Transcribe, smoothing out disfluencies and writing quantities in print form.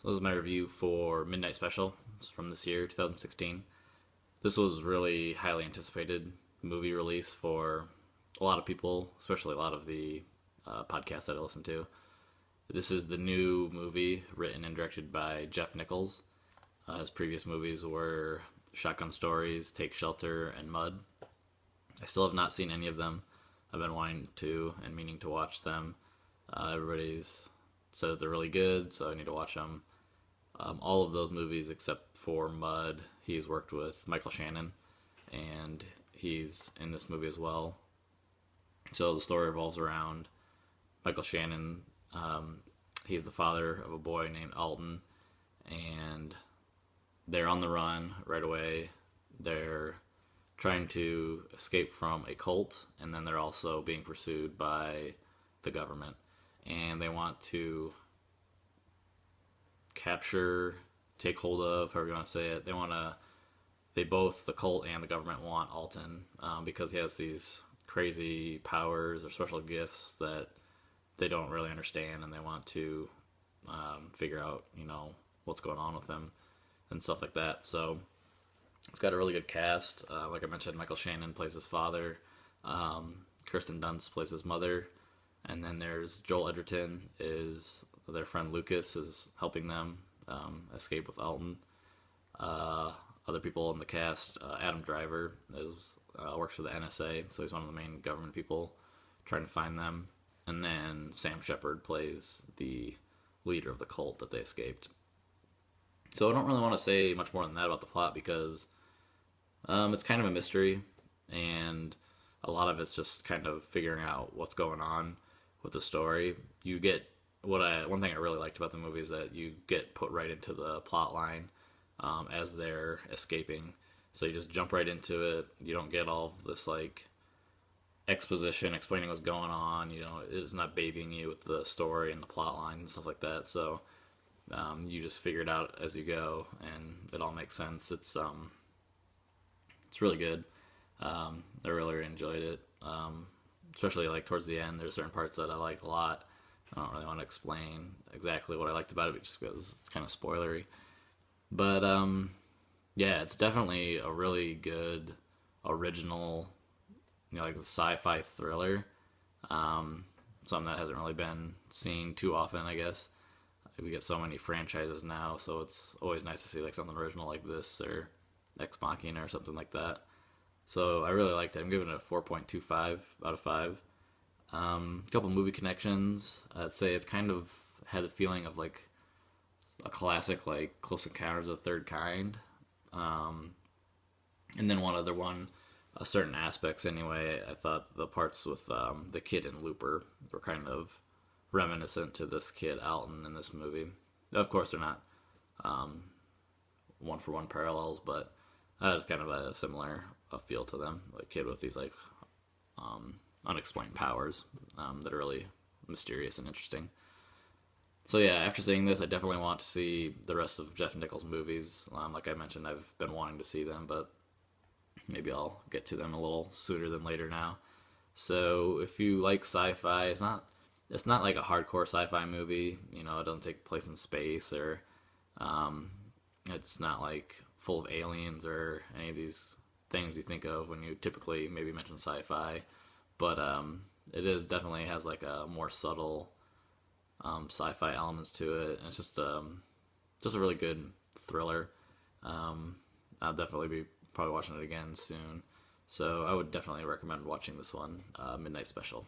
So this is my review for Midnight Special. It's from this year, 2016. This was really highly anticipated movie release for a lot of people, especially a lot of the podcasts that I listen to. This is the new movie written and directed by Jeff Nichols. His previous movies were Shotgun Stories, Take Shelter, and Mud. I still have not seen any of them. I've been wanting to and meaning to watch them. Everybody's said that they're really good, so I need to watch them. All of those movies except for Mud, he's worked with Michael Shannon, and he's in this movie as well. So the story revolves around Michael Shannon. He's the father of a boy named Alton, and they're on the run right away. They're trying to escape from a cult, and then they're also being pursued by the government. And they want to capture, take hold of, however you want to say it. They both, the cult and the government, want Alton because he has these crazy powers or special gifts that they don't really understand, and they want to figure out, what's going on with him and stuff like that. So it's got a really good cast. Like I mentioned, Michael Shannon plays his father. Kirsten Dunst plays his mother. And then there's Joel Edgerton, is their friend Lucas, is helping them escape with Alton. Other people in the cast, Adam Driver works for the NSA, so he's one of the main government people trying to find them. And then Sam Shepard plays the leader of the cult that they escaped. So I don't really want to say much more than that about the plot because it's kind of a mystery, and a lot of it's just kind of figuring out what's going on with the story. You get one thing I really liked about the movie is that you get put right into the plot line as they're escaping. So you just jump right into it. You don't get all of this exposition explaining what's going on. It's not babying you with the story and the plot line and stuff like that. So you just figure it out as you go, and it all makes sense. It's really good. I really enjoyed it. Especially towards the end, there's certain parts that I liked a lot. I don't really want to explain exactly what I liked about it just because it's kind of spoilery. But yeah, it's definitely a really good original, the sci-fi thriller. Something that hasn't really been seen too often, I guess. We get so many franchises now, so it's always nice to see something original like this or Ex Machina or something like that. So I really liked it. I'm giving it a 4.25 out of 5. A couple movie connections. I'd say it's kind of had a feeling of a classic Close Encounters of the Third Kind. And then certain aspects anyway. I thought the parts with the kid in Looper were kind of reminiscent to this kid Alton in this movie. Of course, they're not one-for-one parallels, but that is kind of a similar feel to them. A kid with these unexplained powers that are really mysterious and interesting. So yeah, after seeing this, I definitely want to see the rest of Jeff Nichols' movies. Like I mentioned, I've been wanting to see them, but maybe I'll get to them a little sooner than later now. So if you like sci-fi, it's not like a hardcore sci-fi movie. It doesn't take place in space, or it's not full of aliens or any of these things you think of when you typically maybe mention sci-fi. But it definitely has a more subtle sci-fi elements to it, and it's just a really good thriller. I'll definitely be probably watching it again soon. So I would definitely recommend watching this one, Midnight Special.